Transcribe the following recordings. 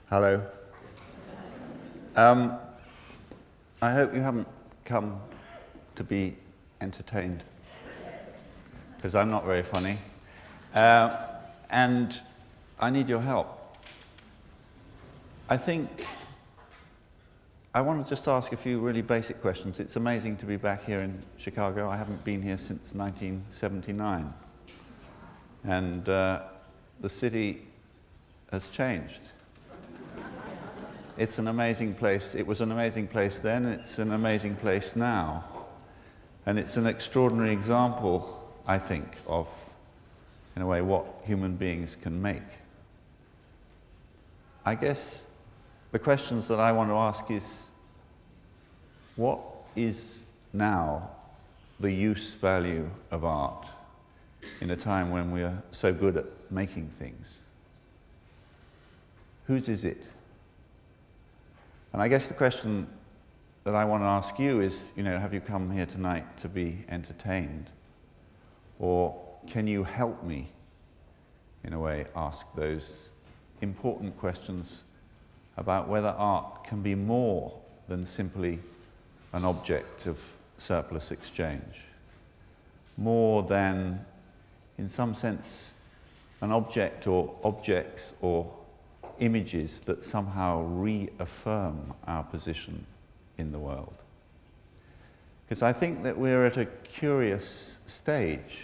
Hello. I hope you haven't come to be entertained, because I'm not very funny. And I need your help. I think I want to just ask a few really basic questions. It's amazing to be back here in Chicago. I haven't been here since 1979. And the city has changed. It's an amazing place. It was an amazing place then, it's an amazing place now. And it's an extraordinary example, I think, of, in a way, what human beings can make. I guess the questions that I want to ask is, what is now the use value of art in a time when we are so good at making things? Whose is it? And I guess the question that I want to ask you is, have you come here tonight to be entertained? Or can you help me, in a way, ask those important questions about whether art can be more than simply an object of surplus exchange? More than, in some sense, an object or objects or images that somehow reaffirm our position in the world. Because I think that we're at a curious stage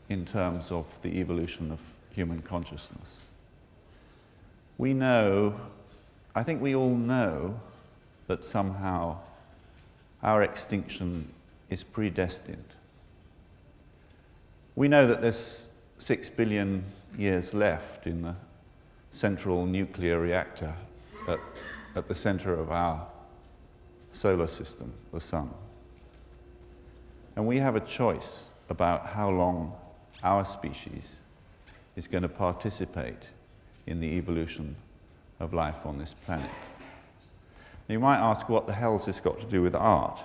in terms of the evolution of human consciousness. We know, I think we all know, that somehow our extinction is predestined. We know that there's 6 billion years left in the central nuclear reactor at the center of our solar system, the sun. And we have a choice about how long our species is going to participate in the evolution of life on this planet. Now, you might ask, what the hell's this got to do with art?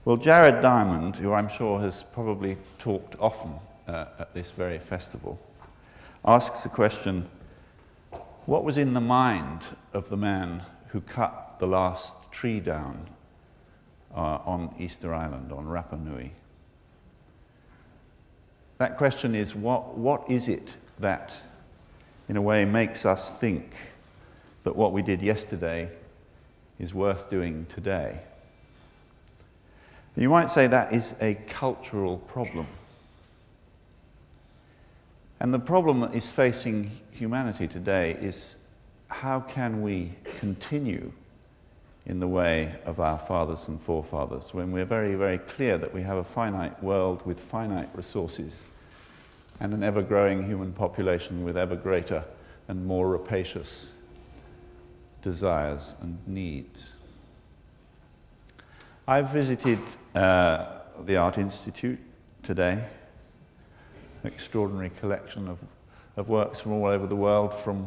Well, Jared Diamond, who I'm sure has probably talked often at this very festival, asks the question, what was in the mind of the man who cut the last tree down on Easter Island, on Rapa Nui? That question is, what is it that, in a way, makes us think that what we did yesterday is worth doing today? You might say that is a cultural problem. And the problem that is facing humanity today is, how can we continue in the way of our fathers and forefathers when we're very, very clear that we have a finite world with finite resources and an ever-growing human population with ever greater and more rapacious desires and needs? I've visited the Art Institute today. Extraordinary collection of works from all over the world, from,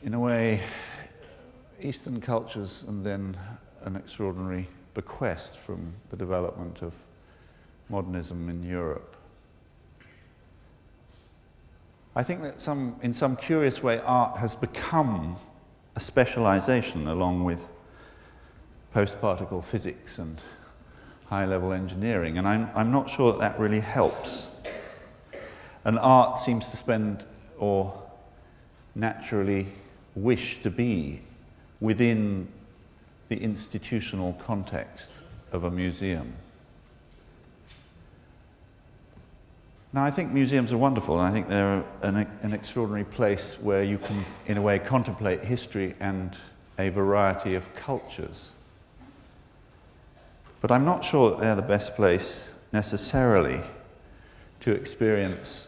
in a way, Eastern cultures, and then an extraordinary bequest from the development of modernism in Europe. I think that in some curious way, art has become a specialization along with post-particle physics and high-level engineering, and I'm not sure that really helps. And art seems to spend, or naturally wish to be, within the institutional context of a museum. Now, I think museums are wonderful, and I think they're an extraordinary place where you can, in a way, contemplate history and a variety of cultures. But I'm not sure that they're the best place, necessarily, to experience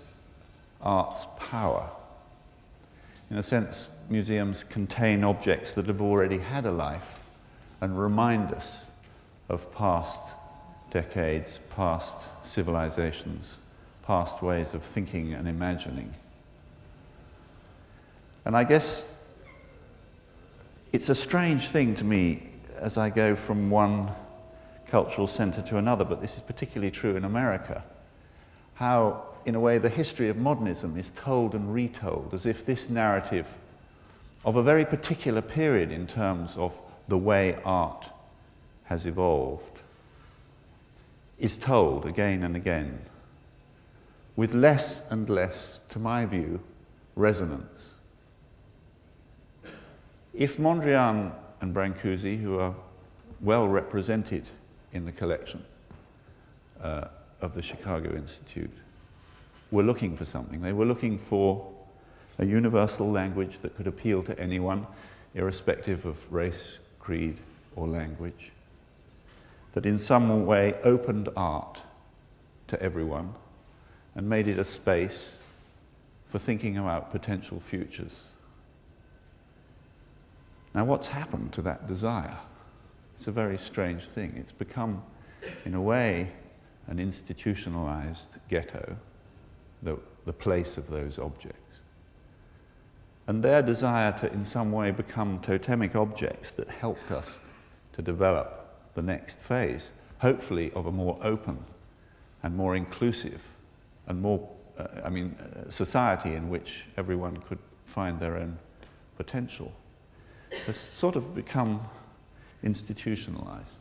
art's power. In a sense, museums contain objects that have already had a life and remind us of past decades, past civilizations, past ways of thinking and imagining. And I guess it's a strange thing to me as I go from one cultural center to another, but this is particularly true in America, how, in a way, the history of modernism is told and retold as if this narrative of a very particular period in terms of the way art has evolved, is told again and again with less and less, to my view, resonance. If Mondrian and Brancusi, who are well represented in the collection of the Chicago Institute, were looking for something, they were looking for a universal language that could appeal to anyone, irrespective of race, creed, or language, that in some way opened art to everyone and made it a space for thinking about potential futures. Now, what's happened to that desire? It's a very strange thing. It's become, in a way, an institutionalized ghetto, the place of those objects. And their desire to, in some way, become totemic objects that helped us to develop the next phase, hopefully of a more open and more inclusive and more, society in which everyone could find their own potential, has sort of become institutionalized.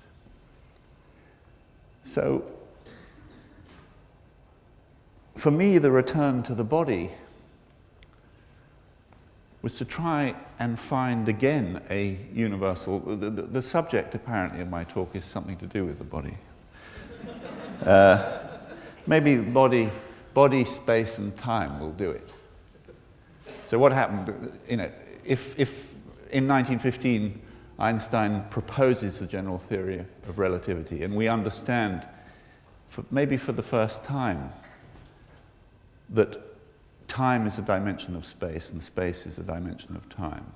So, for me, the return to the body was to try and find again a universal. The subject, apparently, of my talk is something to do with the body. Maybe body, space, and time will do it. So what happened? If in 1915 Einstein proposes the general theory of relativity, and we understand, maybe for the first time, that time is a dimension of space and space is a dimension of time.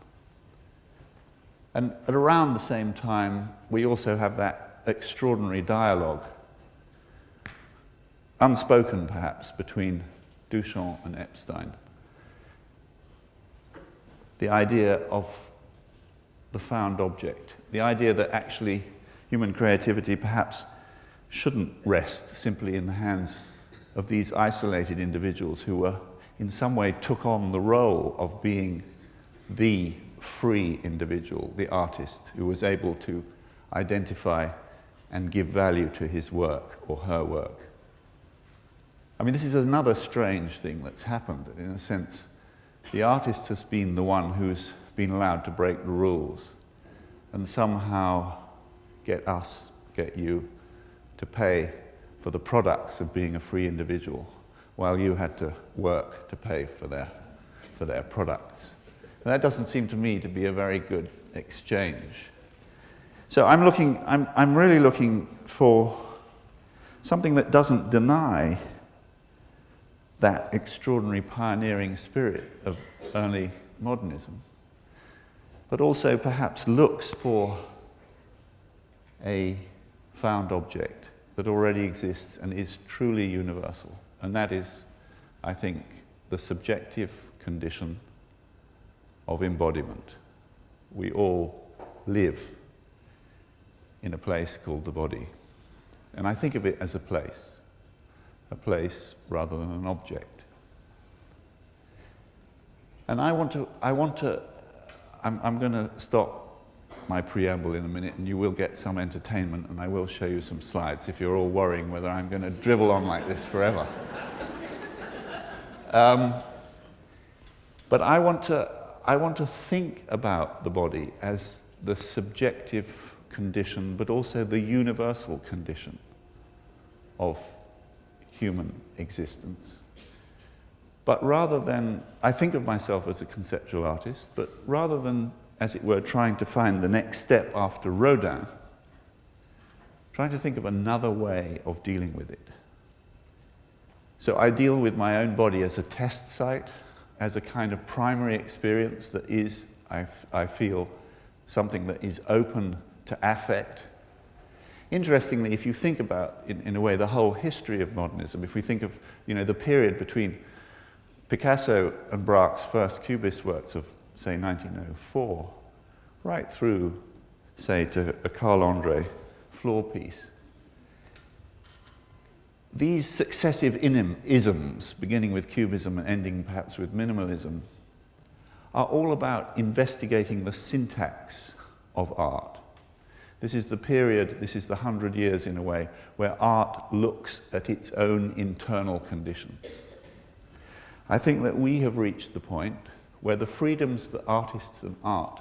And at around the same time, we also have that extraordinary dialogue, unspoken perhaps, between Duchamp and Epstein. The idea of the found object, the idea that actually human creativity perhaps shouldn't rest simply in the hands of these isolated individuals who were, in some way, took on the role of being the free individual, the artist, who was able to identify and give value to his work or her work. I mean, this is another strange thing that's happened. In a sense, the artist has been the one who's been allowed to break the rules and somehow get you, to pay for the products of being a free individual, while you had to work to pay for their products. And that doesn't seem to me to be a very good exchange. So I'm really looking for something that doesn't deny that extraordinary pioneering spirit of early modernism, but also perhaps looks for a found object that already exists and is truly universal. And that is, I think, the subjective condition of embodiment. We all live in a place called the body. And I think of it as a place rather than an object. And I'm going to stop my preamble in a minute, and you will get some entertainment, and I will show you some slides if you're all worrying whether I'm going to drivel on like this forever. But I want to think about the body as the subjective condition, but also the universal condition of human existence. But rather than, I think of myself as a conceptual artist, but rather than, as it were, trying to find the next step after Rodin, trying to think of another way of dealing with it. So I deal with my own body as a test site, as a kind of primary experience that is, I feel, something that is open to affect. Interestingly, if you think about, in a way, the whole history of modernism, if we think of, the period between Picasso and Braque's first Cubist works of, say, 1904, right through, say, to a Carl Andre floor piece, these successive isms, beginning with Cubism and ending perhaps with minimalism, are all about investigating the syntax of art. This is the period, this is the 100 years in a way, where art looks at its own internal conditions. I think that we have reached the point where the freedoms that artists and art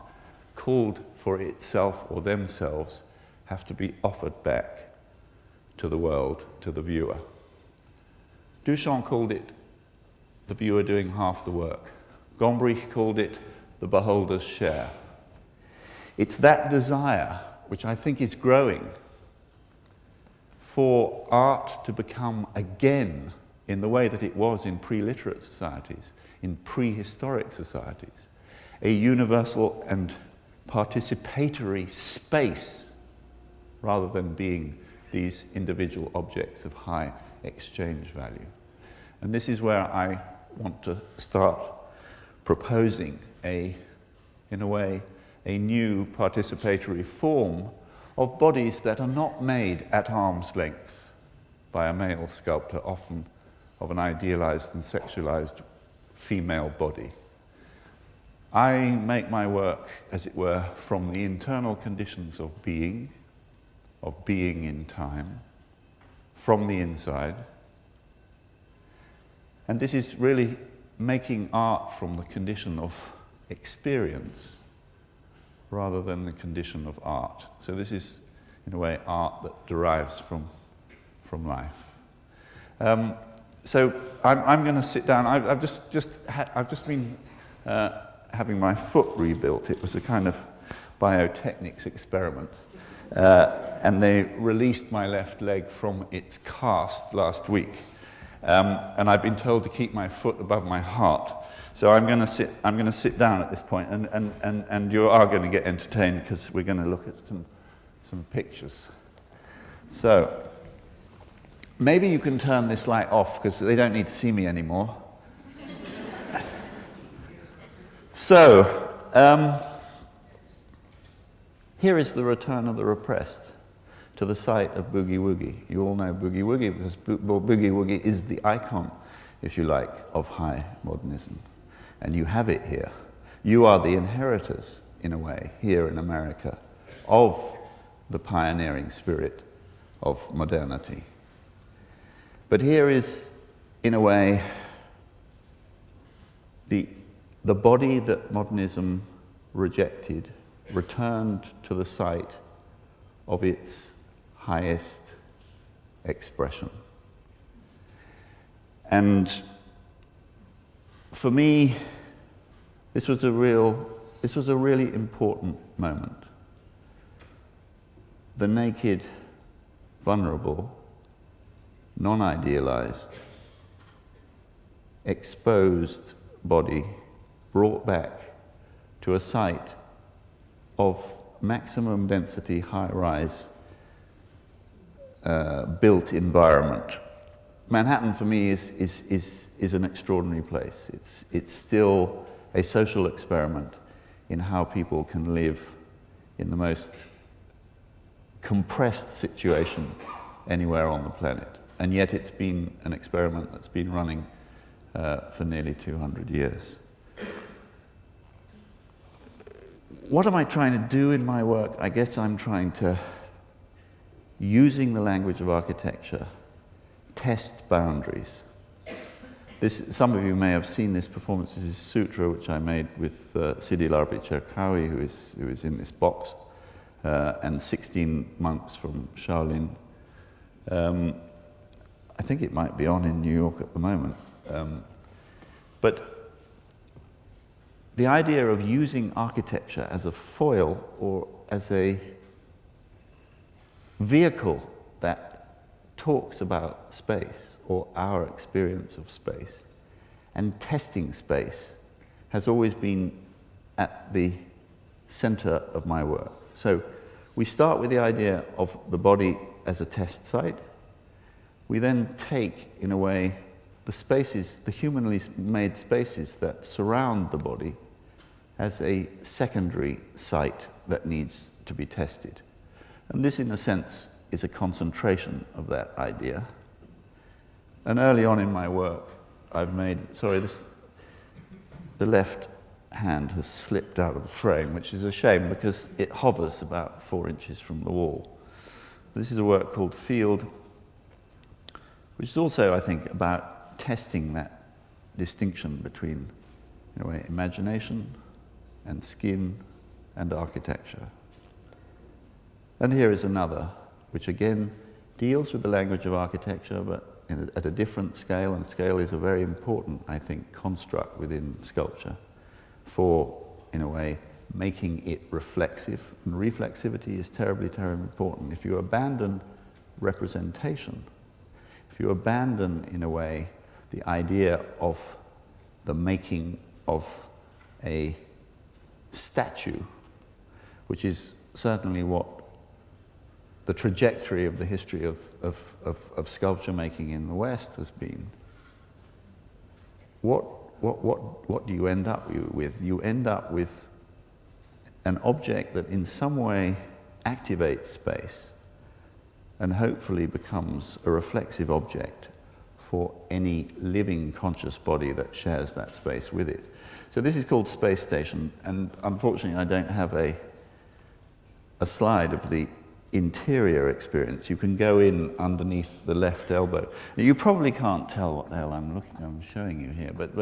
called for itself or themselves have to be offered back to the world, to the viewer. Duchamp called it the viewer doing half the work. Gombrich called it the beholder's share. It's that desire, which I think is growing, for art to become again, in the way that it was in pre-literate societies, in prehistoric societies, a universal and participatory space, rather than being these individual objects of high exchange value. And this is where I want to start proposing in a way, a new participatory form of bodies that are not made at arm's length by a male sculptor, often of an idealized and sexualized female body. I make my work, as it were, from the internal conditions of being in time, from the inside. And this is really making art from the condition of experience rather than the condition of art. So this is, in a way, art that derives from life. So I'm going to sit down. I've just been having my foot rebuilt. It was a kind of biotechnics experiment. And they released my left leg from its cast last week. And I've been told to keep my foot above my heart. So I'm going to sit down at this point, and you are going to get entertained because we're going to look at some pictures. So maybe you can turn this light off because they don't need to see me anymore. So here is the return of the repressed to the site of Boogie Woogie. You all know Boogie Woogie because Boogie Woogie is the icon, if you like, of high modernism. And you have it here. You are the inheritors, in a way, here in America, of the pioneering spirit of modernity. But here is, in a way, the body that modernism rejected returned to the site of its highest expression. And for me, this was a really important moment. The naked, vulnerable, non-idealized, exposed body brought back to a site of maximum density, high-rise, built environment. Manhattan, for me, is an extraordinary place. It's still a social experiment in how people can live in the most compressed situation anywhere on the planet. And yet it's been an experiment that's been running for nearly 200 years. What am I trying to do in my work? I guess I'm trying to, using the language of architecture, test boundaries. Some of you may have seen this performance. This is Sutra, which I made with Siddhi Larbi-Cherkawi, who is in this box, and 16 monks from Shaolin. I think it might be on in New York at the moment. But the idea of using architecture as a foil or as a vehicle that talks about space or our experience of space and testing space has always been at the center of my work. So we start with the idea of the body as a test site. We then take, in a way, the spaces, the humanly made spaces that surround the body as a secondary site that needs to be tested. And this, in a sense, is a concentration of that idea. And early on in my work, I've made, the left hand has slipped out of the frame, which is a shame because it hovers about 4 inches from the wall. This is a work called Field, which is also, I think, about testing that distinction between, in a way, imagination and skin and architecture. And here is another, which again deals with the language of architecture, but at a different scale, and scale is a very important, I think, construct within sculpture for, in a way, making it reflexive. And reflexivity is terribly, terribly important. If you abandon representation, if you abandon, in a way, the idea of the making of a statue, which is certainly what the trajectory of the history of sculpture making in the West has been, what do you end up with? You end up with an object that in some way activates space and hopefully becomes a reflexive object for any living conscious body that shares that space with it. So this is called Space Station, and unfortunately I don't have a slide of the interior experience. You can go in underneath the left elbow. You probably can't tell what the hell I'm showing you here, but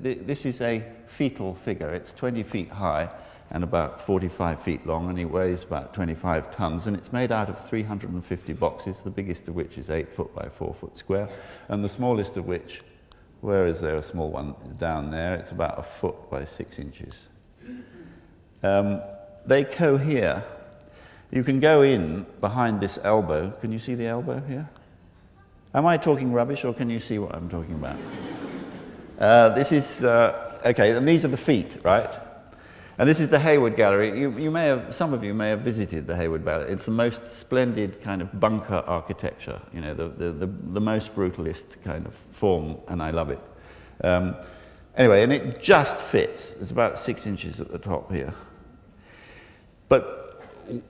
this is a fetal figure. It's 20 feet high and about 45 feet long, and it weighs about 25 tons, and it's made out of 350 boxes, the biggest of which is 8 foot by 4 foot square, and the smallest of which, where is there a small one? Down there. It's about 1 foot by 6 inches. They cohere. You can go in behind this elbow. Can you see the elbow here? Am I talking rubbish, or can you see what I'm talking about? This is, okay, and these are the feet, right? And this is the Hayward Gallery. You may have, some of you may have visited the Hayward Gallery. It's the most splendid kind of bunker architecture, you know, the most brutalist kind of form, and I love it. Anyway, and it just fits. It's about 6 inches at the top here. But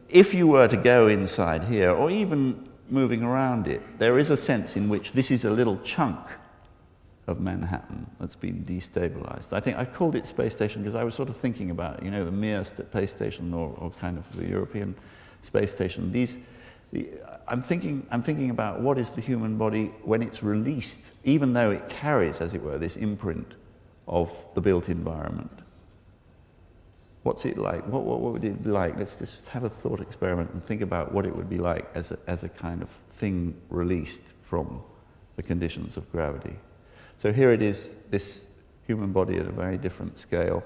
if you were to go inside here, or even moving around it, there is a sense in which this is a little chunk of Manhattan that's been destabilized. I think I called it Space Station because I was sort of thinking about, you know, the Mir space station or kind of the European space station. I'm thinking about what is the human body when it's released, even though it carries, as it were, this imprint of the built environment. What's it like? What would it be like? Let's just have a thought experiment and think about what it would be like as a kind of thing released from the conditions of gravity. So here it is, this human body at a very different scale.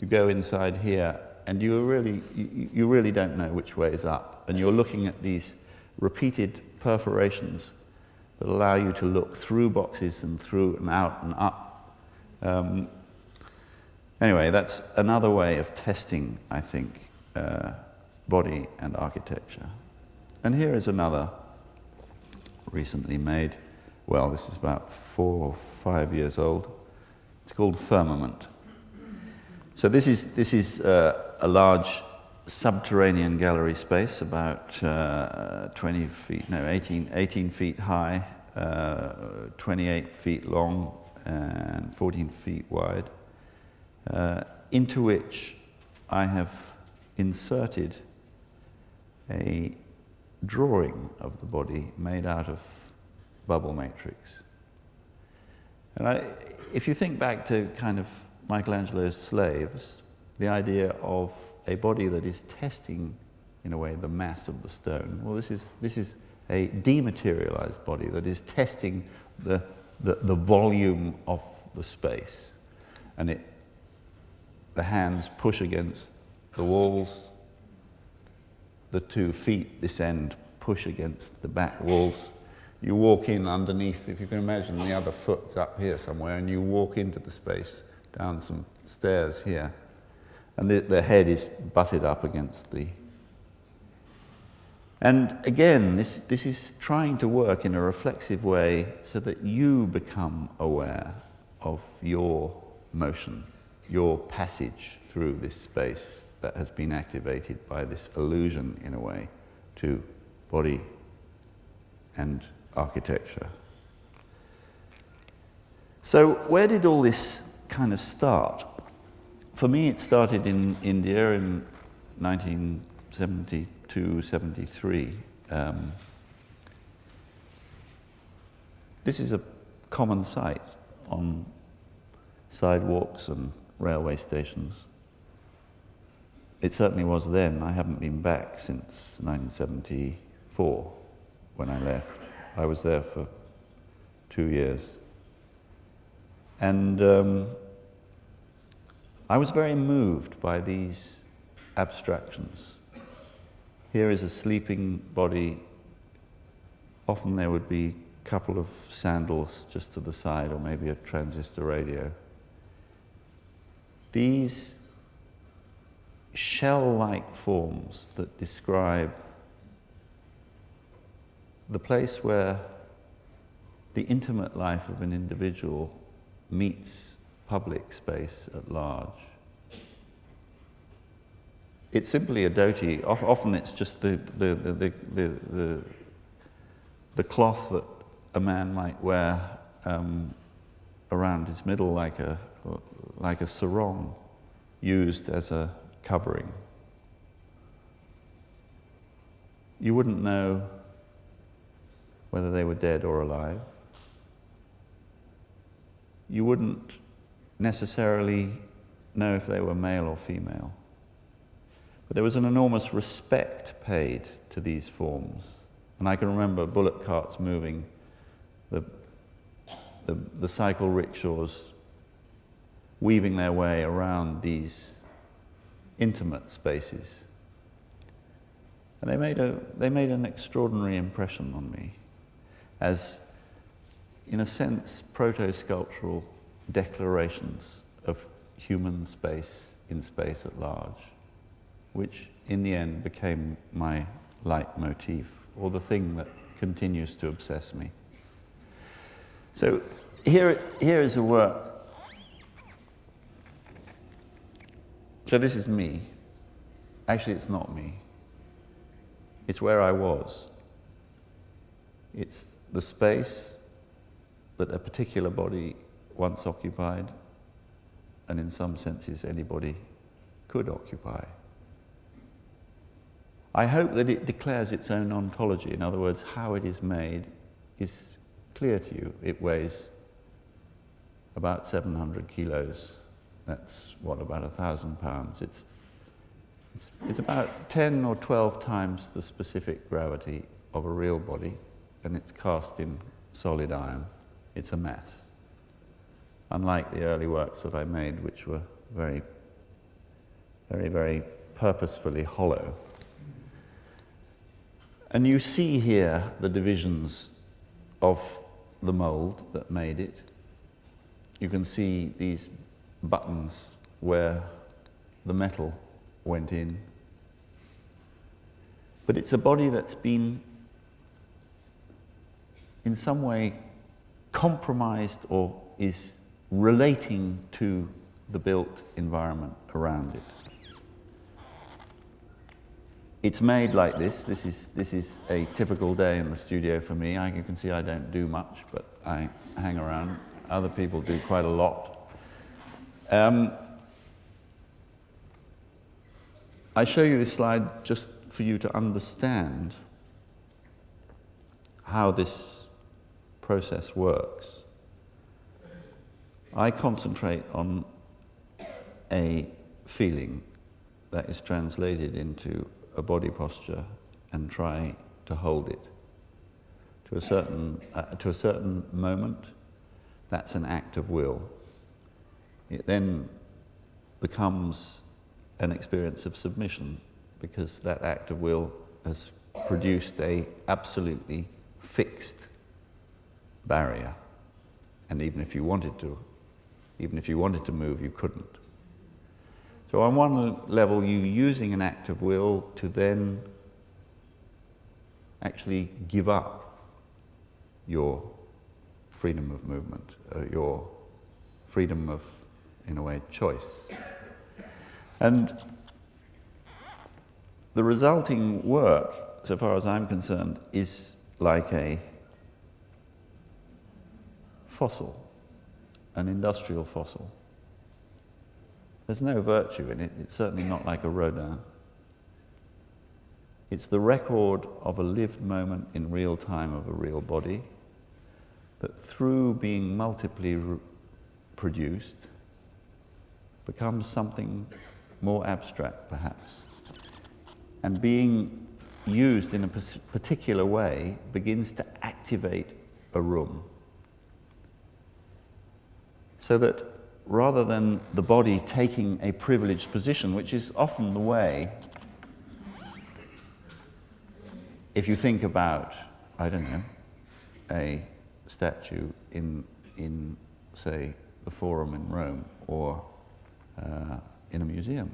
You go inside here, and you really don't know which way is up, and you're looking at these repeated perforations that allow you to look through boxes and through and out and up. Anyway, that's another way of testing, I think, body and architecture. And here is another recently made. Well, this is about 4 or 5 years old. It's called Firmament. So this is a large subterranean gallery space, about 20 feet, no, 18 feet high, 28 feet long, and 14 feet wide, into which I have inserted a drawing of the body made out of bubble matrix. And if you think back to kind of Michelangelo's Slaves, the idea of a body that is testing, in a way, the mass of the stone. Well, this is a dematerialized body that is testing the volume of the space, and the hands push against the walls, the 2 feet, this end, push against the back walls. You walk in underneath, if you can imagine, the other foot's up here somewhere, and you walk into the space down some stairs here, and the head is butted up against the... And again, this is trying to work in a reflexive way so that you become aware of your motion, your passage through this space that has been activated by this illusion, in a way, to body and architecture. So where did all this kind of start? for me, it started in India in 1972, 73. This is a common sight on sidewalks and railway stations. It certainly was then. I haven't been back since 1974 when I left. I was there for 2 years. And I was very moved by these abstractions. Here is a sleeping body. Often there would be a couple of sandals just to the side, or maybe a transistor radio. These shell-like forms that describe the place where the intimate life of an individual meets public space at large. It's simply a dhoti. Often it's just the cloth that a man might wear around his middle, like a sarong, used as a covering. You wouldn't know whether they were dead or alive. You wouldn't necessarily know if they were male or female. But there was an enormous respect paid to these forms. And I can remember bullock carts moving, the cycle rickshaws weaving their way around these intimate spaces. And they made an extraordinary impression on me as, in a sense, proto-sculptural declarations of human space in space at large, which in the end became my leitmotif, or the thing that continues to obsess me. So here is a work. So this is me. Actually, it's not me. It's where I was. It's the space that a particular body once occupied, and in some senses anybody could occupy. I hope that it declares its own ontology. In other words, how it is made is clear to you. It weighs about 700 kilos. That's, what, about 1,000 pounds. It's about 10 or 12 times the specific gravity of a real body, and it's cast in solid iron. It's a mass. Unlike the early works that I made, which were very, very, very purposefully hollow. And you see here the divisions of the mold that made it. You can see these buttons where the metal went in. But it's a body that's been in some way compromised or is relating to the built environment around it. It's made like this. This is a typical day in the studio for me. You can see I don't do much, but I hang around. Other people do quite a lot. I show you this slide just for you to understand how this process works. I concentrate on a feeling that is translated into a body posture and try to hold it. To a certain moment, that's an act of will. It then becomes an experience of submission, because that act of will has produced a absolutely fixed barrier. And even if you wanted to move, you couldn't. So on one level, you're using an act of will to then actually give up your freedom of movement, your freedom of, in a way, choice. And the resulting work, so far as I'm concerned, is like a fossil, an industrial fossil. There's no virtue in it. It's certainly not like a Rodin. It's the record of a lived moment in real time of a real body that through being multiply produced becomes something more abstract perhaps, and being used in a particular way begins to activate a room. So that rather than the body taking a privileged position, which is often the way, if you think about, I don't know, a statue in say, the Forum in Rome, or in a museum,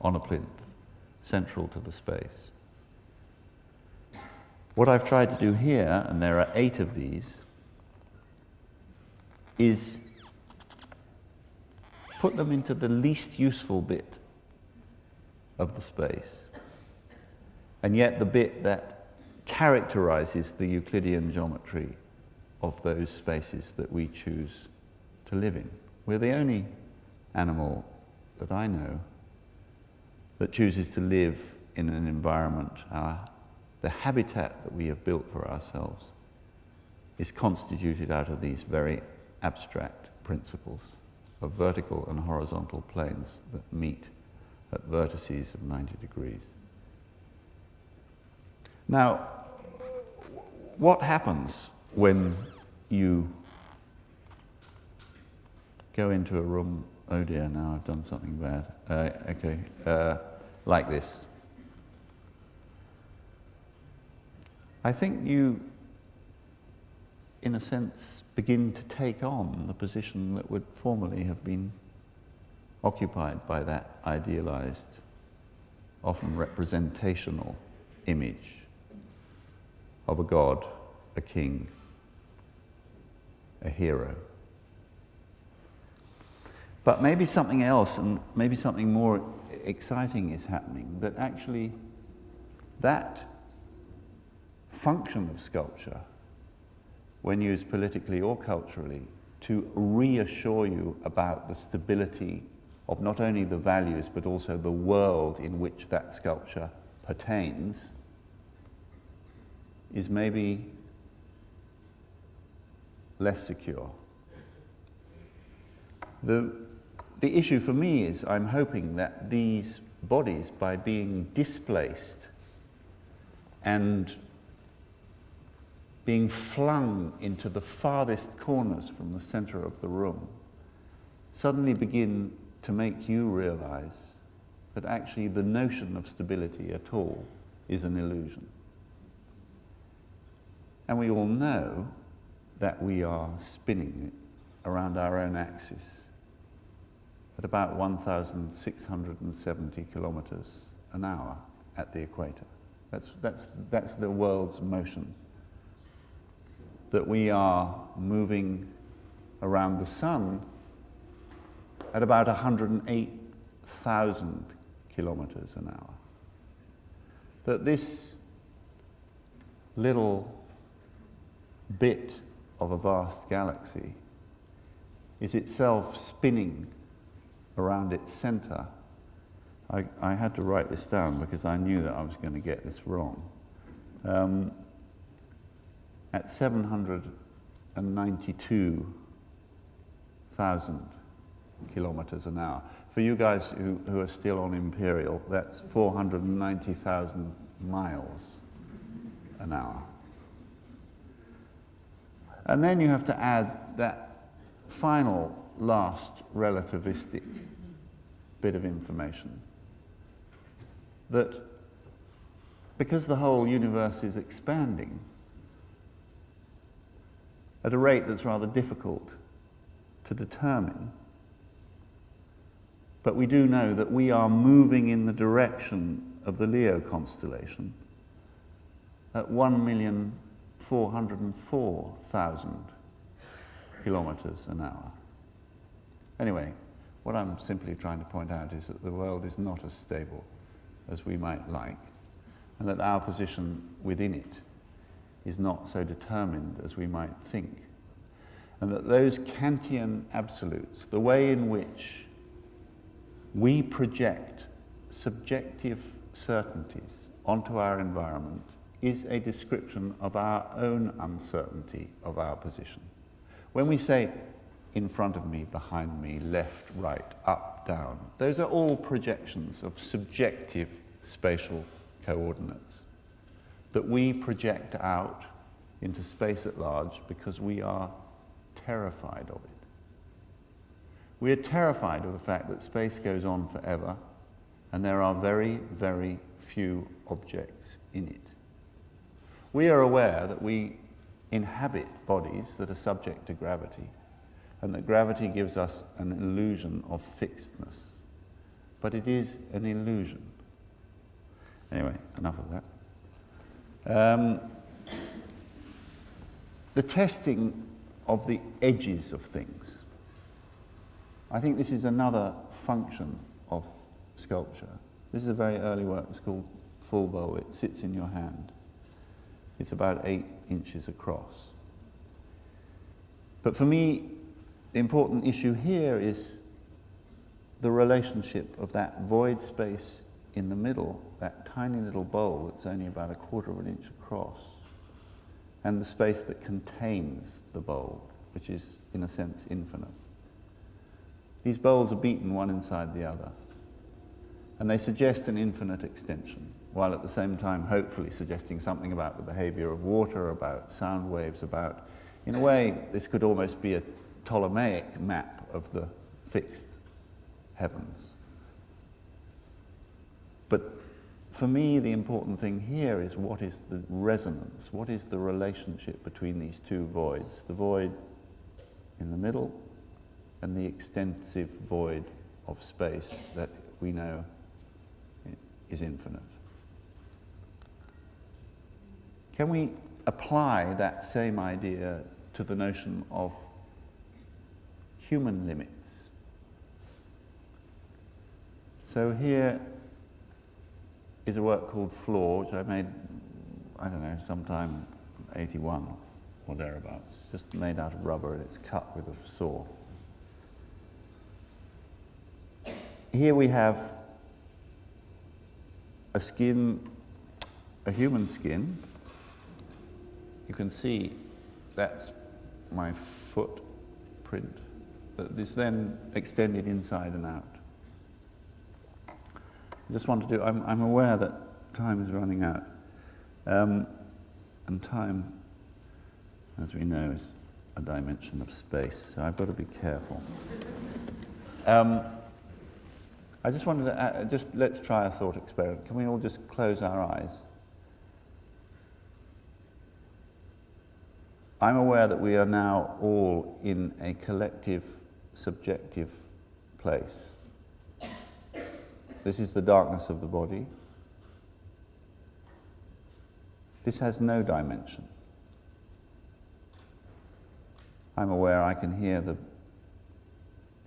on a plinth, central to the space. What I've tried to do here, and there are 8 of these, is put them into the least useful bit of the space, and yet the bit that characterizes the Euclidean geometry of those spaces that we choose to live in. We're the only animal that I know that chooses to live in an environment. The habitat that we have built for ourselves is constituted out of these very abstract principles of vertical and horizontal planes that meet at vertices of 90 degrees. Now, what happens when you go into a room? Oh dear, now I've done something bad. Like this. I think you, in a sense, begin to take on the position that would formerly have been occupied by that idealized, often representational image of a god, a king, a hero. But maybe something else, and maybe something more exciting is happening, that actually that function of sculpture, when used politically or culturally, to reassure you about the stability of not only the values but also the world in which that sculpture pertains, is maybe less secure. The issue for me is I'm hoping that these bodies, by being displaced and being flung into the farthest corners from the center of the room, suddenly begin to make you realize that actually the notion of stability at all is an illusion. And we all know that we are spinning around our own axis at about 1,670 kilometers an hour at the equator. That's the world's motion. That we are moving around the sun at about 108,000 kilometers an hour. That this little bit of a vast galaxy is itself spinning around its center. I had to write this down because I knew that I was going to get this wrong. At 792,000 kilometers an hour. For you guys who are still on imperial, that's 490,000 miles an hour. And then you have to add that final, last relativistic bit of information. That because the whole universe is expanding at a rate that's rather difficult to determine, but we do know that we are moving in the direction of the Leo constellation at 1,404,000 kilometers an hour. Anyway, what I'm simply trying to point out is that the world is not as stable as we might like, and that our position within it is not so determined as we might think. And that those Kantian absolutes, the way in which we project subjective certainties onto our environment is a description of our own uncertainty of our position. When we say in front of me, behind me, left, right, up, down, those are all projections of subjective spatial coordinates that we project out into space at large because we are terrified of it. We are terrified of the fact that space goes on forever and there are very, very few objects in it. We are aware that we inhabit bodies that are subject to gravity and that gravity gives us an illusion of fixedness. But it is an illusion. Anyway, enough of that. The testing of the edges of things. I think this is another function of sculpture. This is a very early work. It's called Full Bowl. It sits in your hand. It's about 8 inches across. But for me, the important issue here is the relationship of that void space in the middle, that tiny little bowl that's only about 1/4 of an inch across, and the space that contains the bowl, which is, in a sense, infinite. These bowls are beaten one inside the other, and they suggest an infinite extension, while at the same time hopefully suggesting something about the behavior of water, about sound waves, about, in a way, this could almost be a Ptolemaic map of the fixed heavens. But for me, the important thing here is what is the resonance, what is the relationship between these two voids, the void in the middle and the extensive void of space that we know is infinite. Can we apply that same idea to the notion of human limits? So here is a work called Floor, which I made, I don't know, sometime 81 or thereabouts, just made out of rubber, and it's cut with a saw. Here we have a skin, a human skin. You can see that's my footprint that is then extended inside and out. I just want to do, I'm aware that time is running out. And time, as we know, is a dimension of space, so I've got to be careful. I just wanted to, let's try a thought experiment. Can we all just close our eyes? I'm aware that we are now all in a collective, subjective place. This is the darkness of the body. This has no dimension. I'm aware I can hear the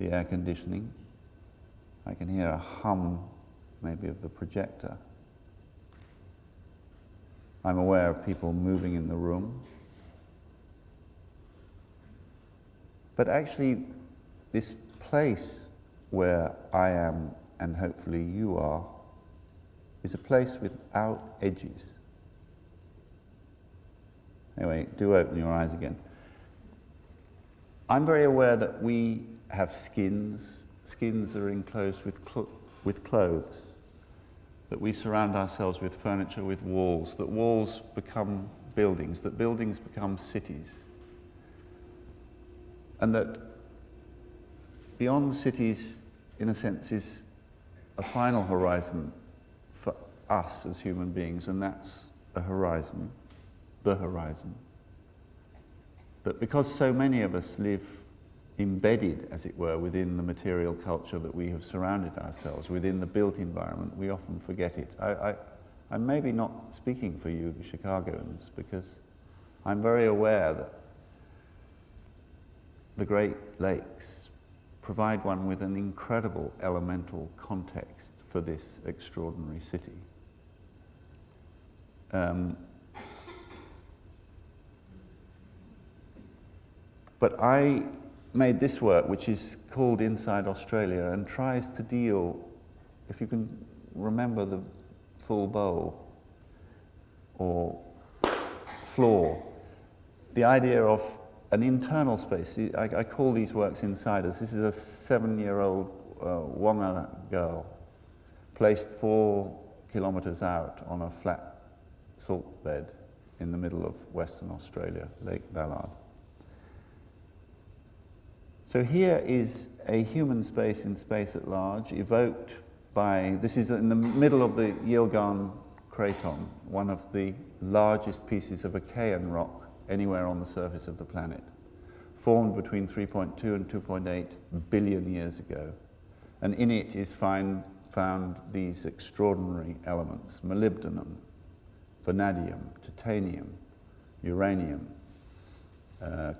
air conditioning. I can hear a hum, maybe of the projector. I'm aware of people moving in the room. But actually, this place where I am, and hopefully you are, is a place without edges. Anyway, do open your eyes again. I'm very aware that we have skins. Skins are enclosed with clothes, that we surround ourselves with furniture, with walls, that walls become buildings, that buildings become cities, and that beyond the cities, in a sense, is a final horizon for us as human beings, and that's a horizon, the horizon. That because so many of us live embedded, as it were, within the material culture that we have surrounded ourselves, within the built environment, we often forget it. I'm maybe not speaking for you Chicagoans, because I'm very aware that the Great Lakes provide one with an incredible elemental context for this extraordinary city. But I made this work, which is called Inside Australia, and tries to deal if you can remember the full bowl or floor, the idea of an internal space. I call these works insiders. This is a 7-year-old Wonga girl placed 4 kilometers out on a flat salt bed in the middle of Western Australia, Lake Ballard. So here is a human space in space at large, evoked by, this is in the middle of the Yilgarn Craton, one of the largest pieces of Achaean rock anywhere on the surface of the planet, formed between 3.2 and 2.8 billion years ago. And in it is found these extraordinary elements: molybdenum, vanadium, titanium, uranium,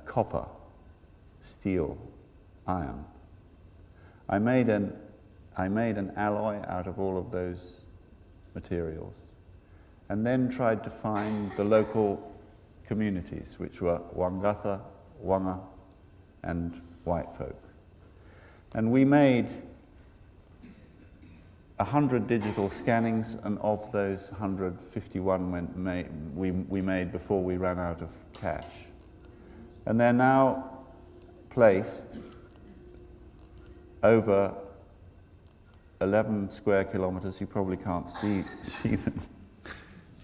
copper, steel, iron. I made an alloy out of all of those materials, and then tried to find the local communities, which were Wangatha, Wanga, and white folk. And we made 100 digital scannings, and of those 151 we made before we ran out of cash. And they're now placed over 11 square kilometers. You probably can't see them.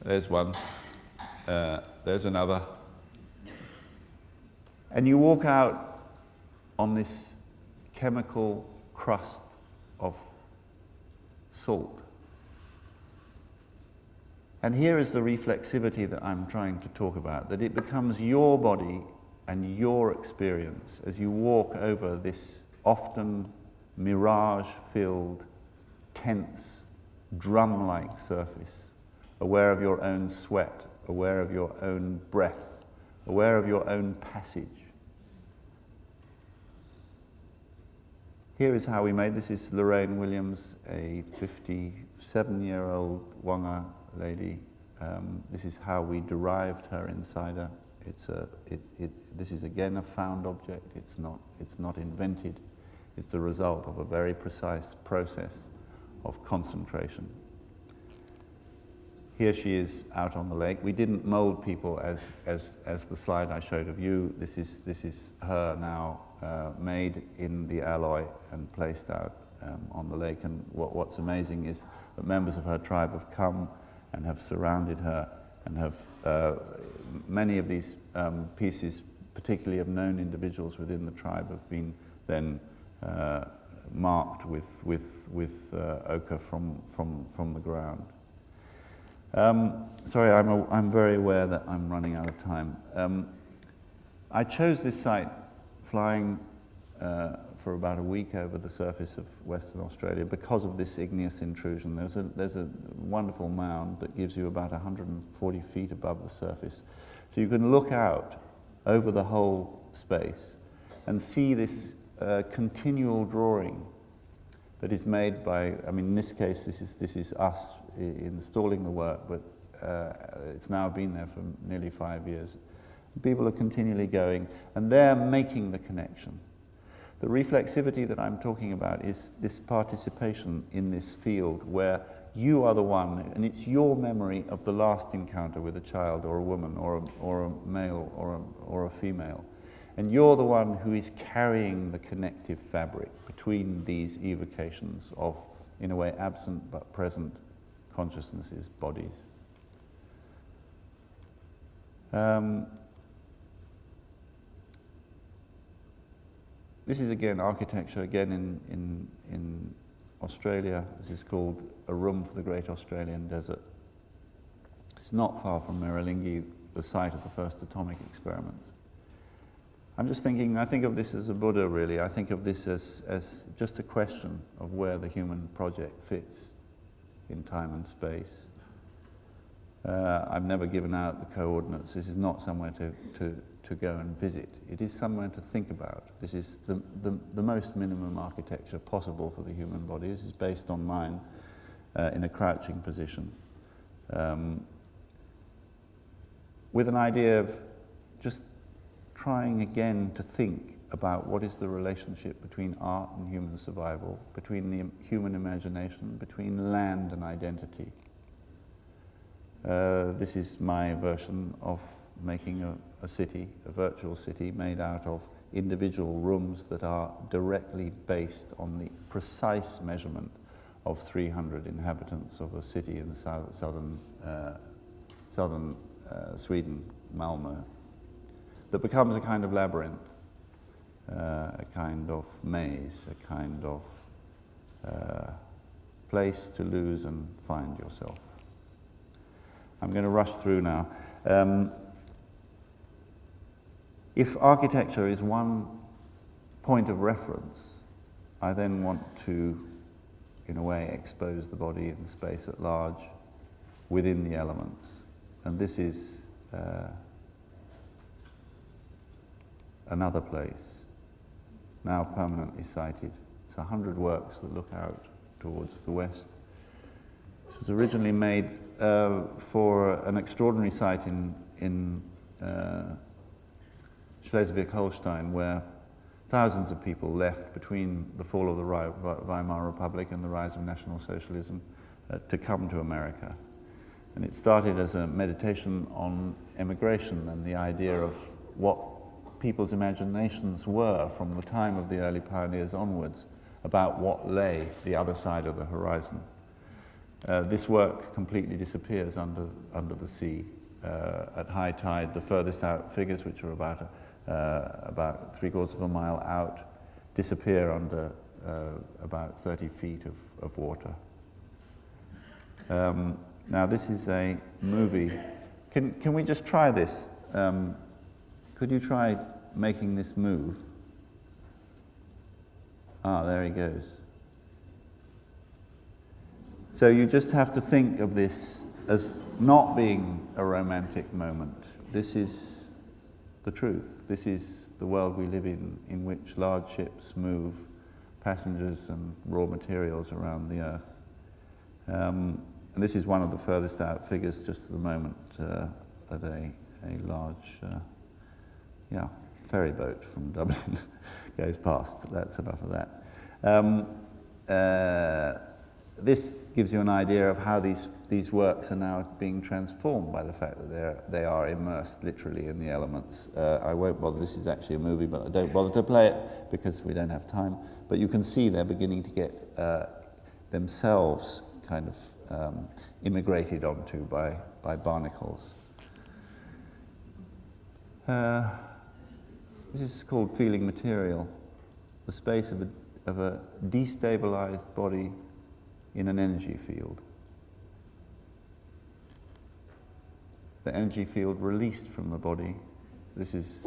There's one. There's another. And you walk out on this chemical crust of salt. And here is the reflexivity that I'm trying to talk about, that it becomes your body and your experience as you walk over this often mirage-filled, tense, drum-like surface, aware of your own sweat, aware of your own breath, aware of your own passage. Here is how we made, this is Lorraine Williams, a 57-year-old Wonga lady. This is how we derived her insider. This is again a found object. It's not invented. It's the result of a very precise process of concentration. Here she is out on the lake. We didn't mold people as the slide I showed of you. This is her now made in the alloy and placed out on the lake. And what's amazing is that members of her tribe have come and have surrounded her and have many of these pieces, particularly of known individuals within the tribe, have been then marked with ochre from the ground. Sorry, I'm very aware that I'm running out of time. I chose this site flying for about a week over the surface of Western Australia because of this igneous intrusion. There's a wonderful mound that gives you about 140 feet above the surface. So you can look out over the whole space and see this continual drawing that is made by, I mean, in this case, this is us installing the work, but it's now been there for nearly 5 years. People are continually going, and they're making the connection. The reflexivity that I'm talking about is this participation in this field where you are the one, and it's your memory of the last encounter with a child or a woman or a male or a female. And you're the one who is carrying the connective fabric between these evocations of, in a way, absent but present consciousnesses, bodies. This is again architecture, again in Australia. This is called A Room for the Great Australian Desert. It's not far from Maralingi, the site of the first atomic experiments. I'm just thinking, I think of this as a Buddha, really. I think of this as just a question of where the human project fits in time and space. I've never given out the coordinates. This is not somewhere to go and visit. It is somewhere to think about. This is the most minimum architecture possible for the human body. This is based on mine in a crouching position, with an idea of just trying again to think about what is the relationship between art and human survival, between the human imagination, between land and identity. This is my version of making a city, a virtual city made out of individual rooms that are directly based on the precise measurement of 300 inhabitants of a city in southern Sweden, Malmö, that becomes a kind of labyrinth, a kind of maze, a kind of place to lose and find yourself. I'm going to rush through now. If architecture is one point of reference, I then want to, in a way, expose the body and space at large within the elements. And this is another place, now permanently sited. It's 100 works that look out towards the west. It was originally made for an extraordinary site in Schleswig-Holstein, where thousands of people left between the fall of the Weimar Republic and the rise of National Socialism to come to America. And it started as a meditation on emigration and the idea of what people's imaginations were from the time of the early pioneers onwards about what lay the other side of the horizon. This work completely disappears under the sea. At high tide, the furthest out figures, which are about 3/4 of a mile out, disappear under about 30 feet of water. Now this is a movie. Can we just try this? Could you try making this move? Ah, there he goes. So you just have to think of this as not being a romantic moment. This is the truth. This is the world we live in which large ships move passengers and raw materials around the earth. And this is one of the furthest out figures just at the moment that a large ferry boat from Dublin goes past. That's enough of that. This gives you an idea of how these works are now being transformed by the fact that they are immersed literally in the elements. I won't bother, this is actually a movie, but I don't bother to play it because we don't have time. But you can see they're beginning to get themselves kind of immigrated onto by barnacles. This is called feeling material, the space of a destabilized body in an energy field. The energy field released from the body. This is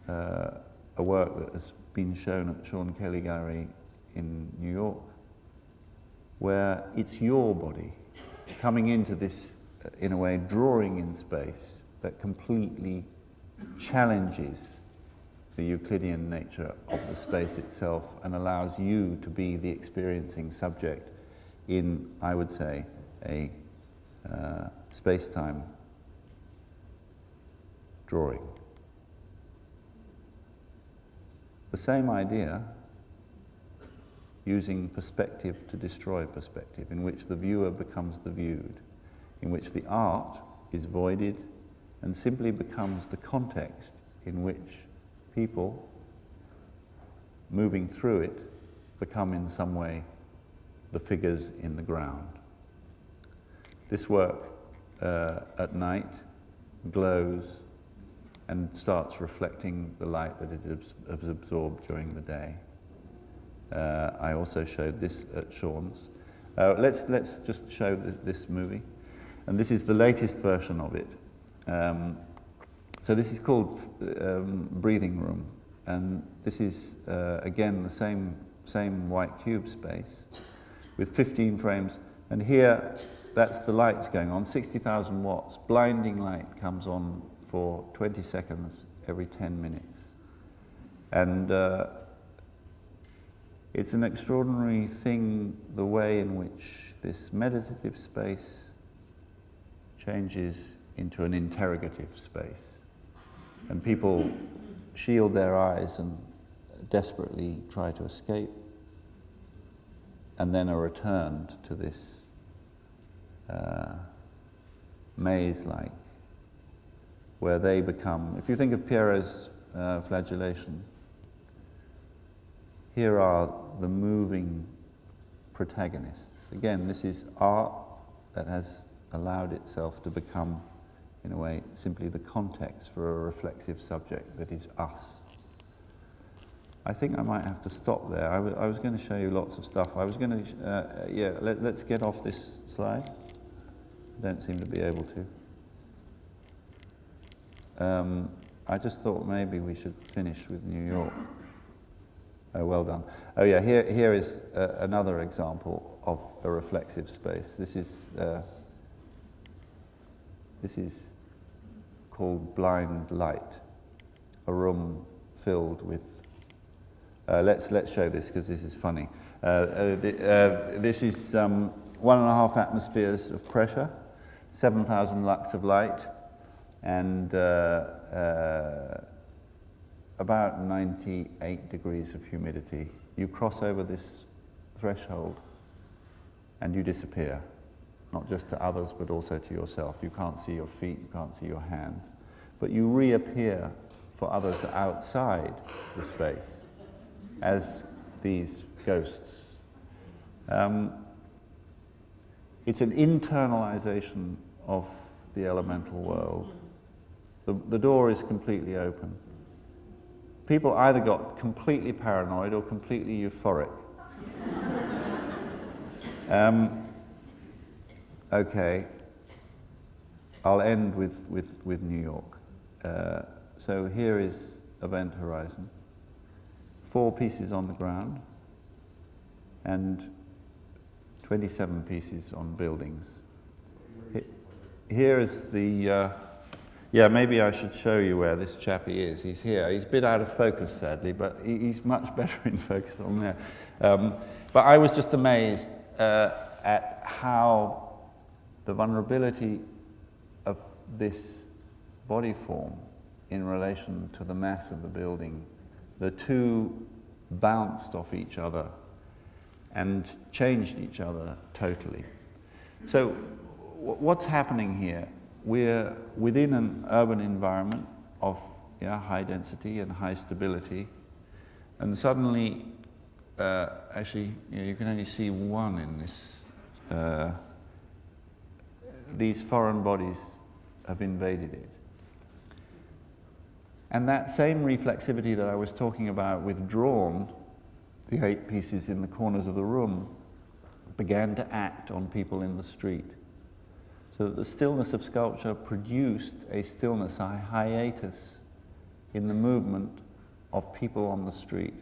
a work that has been shown at Sean Kelly Gallery in New York, where it's your body coming into this, in a way, drawing in space that completely challenges the Euclidean nature of the space itself and allows you to be the experiencing subject in, I would say, a space-time drawing. The same idea, using perspective to destroy perspective, in which the viewer becomes the viewed, in which the art is voided and simply becomes the context in which people moving through it become in some way the figures in the ground. This work at night glows and starts reflecting the light that it has absorbed during the day. I also showed this at Sean's. Let's just show this movie. And this is the latest version of it. So this is called Breathing Room, and this is again the same white cube space with 15 frames, and here that's the lights going on, 60,000 watts, blinding light comes on for 20 seconds every 10 minutes. And it's an extraordinary thing, the way in which this meditative space changes into an interrogative space. And people shield their eyes and desperately try to escape, and then are returned to this maze-like, where they become, if you think of Piero's flagellation, here are the moving protagonists. Again, this is art that has allowed itself to become, in a way, simply the context for a reflexive subject that is us. I think I might have to stop there. I was going to show you lots of stuff. I was going to, let's get off this slide. I don't seem to be able to. I just thought maybe we should finish with New York. Oh, well done. Oh yeah, here is another example of a reflexive space. This is called blind light, a room filled with. Let's show this because this is funny. This is 1.5 atmospheres of pressure, 7,000 lux of light, and about 98 degrees of humidity. You cross over this threshold and you disappear, not just to others but also to yourself. You can't see your feet, you can't see your hands, but you reappear for others outside the space as these ghosts. It's an internalization of the elemental world. The door is completely open. People either got completely paranoid or completely euphoric. Okay, I'll end with New York. So here is Event Horizon. 4 pieces on the ground and 27 pieces on buildings. Here is the, maybe I should show you where this chappie is. He's here. He's a bit out of focus, sadly, but he's much better in focus on there. But I was just amazed at how the vulnerability of this body form in relation to the mass of the building, the two bounced off each other and changed each other totally. So what's happening here? We're within an urban environment of high density and high stability, and suddenly, actually, you can only see one in this. These foreign bodies have invaded it. And that same reflexivity that I was talking about withdrawn, the 8 pieces in the corners of the room, began to act on people in the street. So that the stillness of sculpture produced a stillness, a hiatus in the movement of people on the street.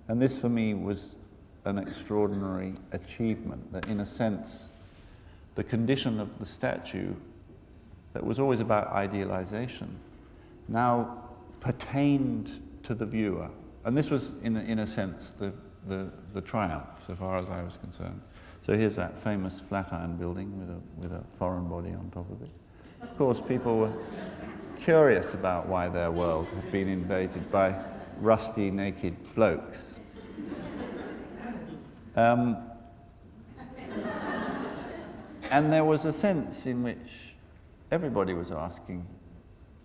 And this for me was an extraordinary achievement, that in a sense, the condition of the statue that was always about idealization now pertained to the viewer. And this was, in a sense, the triumph, so far as I was concerned. So here's that famous Flatiron building with a foreign body on top of it. Of course, people were curious about why their world had been invaded by rusty, naked blokes. And there was a sense in which everybody was asking,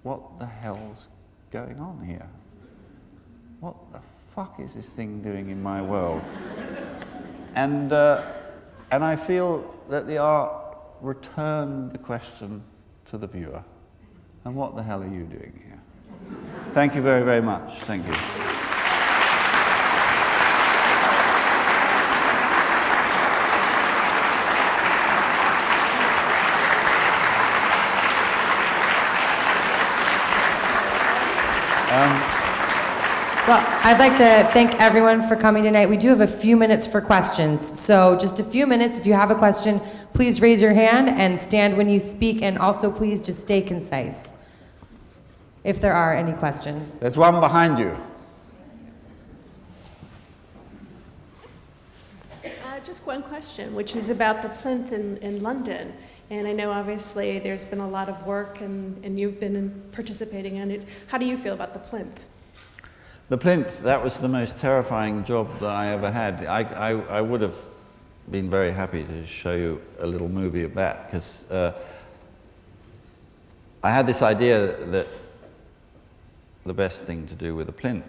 what the hell's going on here? What the fuck is this thing doing in my world? And I feel that the art returned the question to the viewer. And what the hell are you doing here? Thank you very, very much. Thank you. Well, I'd like to thank everyone for coming tonight. We do have a few minutes for questions. So just a few minutes. If you have a question, please raise your hand and stand when you speak. And also, please just stay concise, if there are any questions. There's one behind you. Just one question, which is about the plinth in London. And I know obviously there's been a lot of work and you've been participating in it. How do you feel about the plinth? The plinth, that was the most terrifying job that I ever had. I would have been very happy to show you a little movie of that, because I had this idea that the best thing to do with a plinth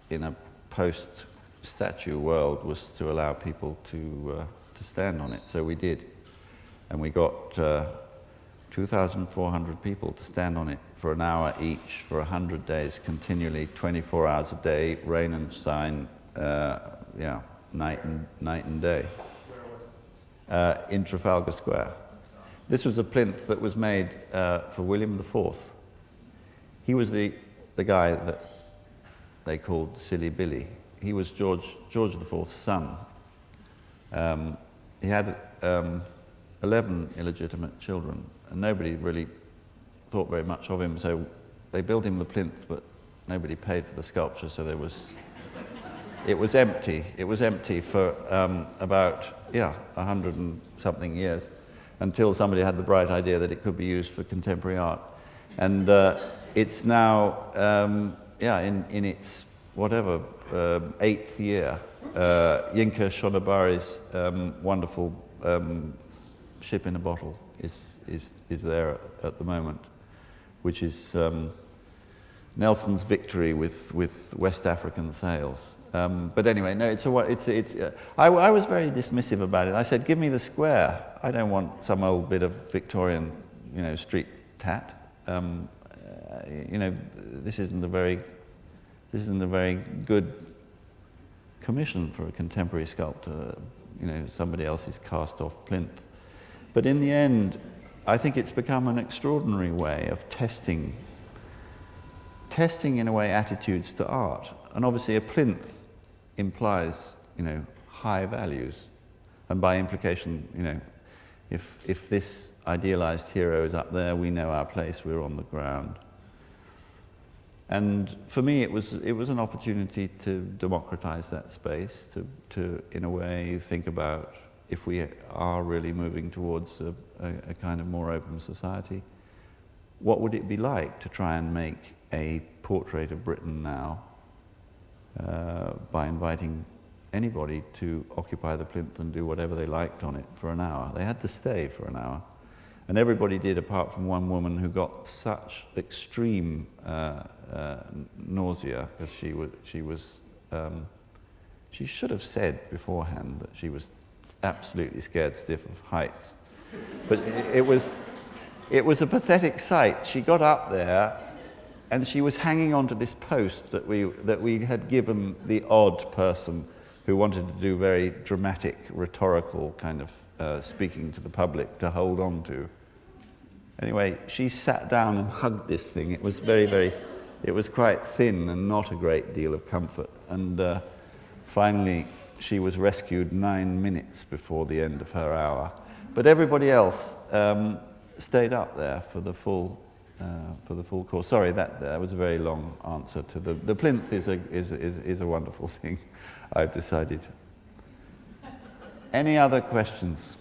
in a post-statue world was to allow people to stand on it. So we did. And we got 2,400 people to stand on it for an hour each for 100 days, continually, 24 hours a day, rain and shine, night and day. In Trafalgar Square. This was a plinth that was made for William IV. He was the guy that they called Silly Billy. He was George IV's son. He had 11 illegitimate children, and nobody really thought very much of him, so they built him the plinth, but nobody paid for the sculpture, so it was empty. It was empty for about 100 and something years, until somebody had the bright idea that it could be used for contemporary art. And it's now, in its whatever, 8th year. Yinka Shonobari's wonderful ship in a bottle is there at the moment, which is Nelson's victory with West African sails. But anyway, no, I was very dismissive about it. I said, give me the square. I don't want some old bit of Victorian, street tat. This isn't a very good commission for a contemporary sculptor. Somebody else's cast-off plinth. But in the end, I think it's become an extraordinary way of testing in a way attitudes to art. And obviously a plinth implies, high values. And by implication, if this idealized hero is up there, we know our place, we're on the ground. And for me, it was an opportunity to democratize that space, to in a way think about if we are really moving towards a kind of more open society, what would it be like to try and make a portrait of Britain now by inviting anybody to occupy the plinth and do whatever they liked on it for an hour. They had to stay for an hour. And everybody did, apart from one woman who got such extreme nausea, because she should have said beforehand that she was absolutely scared stiff of heights. But it was a pathetic sight. She got up there and she was hanging onto this post that we had given the odd person who wanted to do very dramatic, rhetorical kind of speaking to the public to hold on to. Anyway, she sat down and hugged this thing. It was it was quite thin and not a great deal of comfort. And finally, she was rescued 9 minutes before the end of her hour. But everybody else stayed up there for the full course. Sorry, that was a very long answer to the plinth is a wonderful thing, I've decided. Any other questions?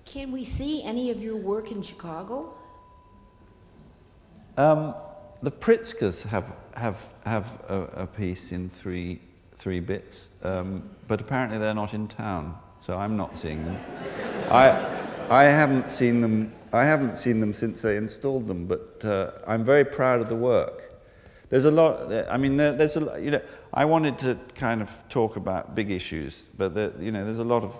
Can we see any of your work in Chicago? The Pritzkers have a piece in three bits, but apparently they're not in town, so I'm not seeing them. I haven't seen them. I haven't seen them since they installed them, but I'm very proud of the work. There's a lot. I mean, there's a lot. I wanted to kind of talk about big issues, but there's a lot of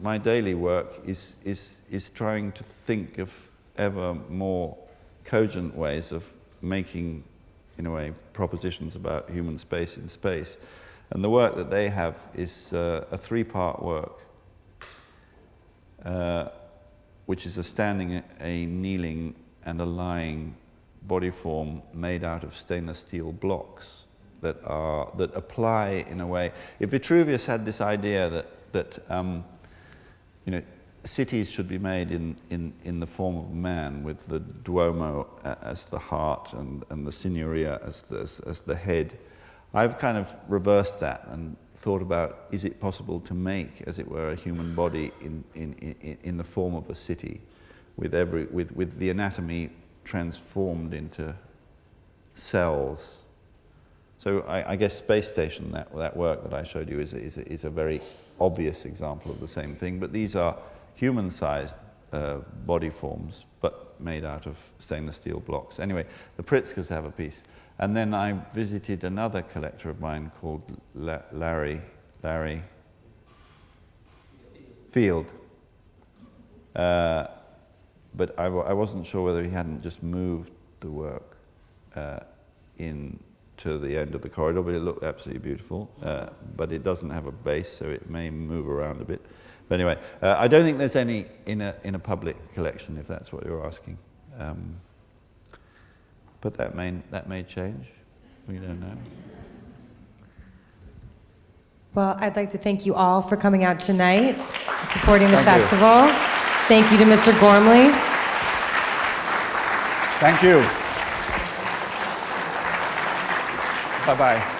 my daily work is trying to think of ever more cogent ways of making, in a way, propositions about human space in space. And the work that they have is a three-part work, which is a standing, a kneeling, and a lying body form made out of stainless steel blocks that apply in a way. If Vitruvius had this idea that cities should be made in the form of man, with the Duomo as the heart and the Signoria as the head, I've kind of reversed that and thought about, is it possible to make, as it were, a human body in the form of a city, with the anatomy transformed into cells. So I guess Space Station, that work that I showed you, is a very obvious example of the same thing, but these are human-sized body forms, but made out of stainless steel blocks. Anyway, the Pritzkers have a piece. And then I visited another collector of mine called Larry Field. But I wasn't sure whether he hadn't just moved the work in to the end of the corridor, but it looked absolutely beautiful. But it doesn't have a base, so it may move around a bit. But anyway, I don't think there's any in a public collection, if that's what you're asking. But that may change. We don't know. Well, I'd like to thank you all for coming out tonight, supporting the festival. Thank you to Mr. Gormley. Thank you. Bye-bye.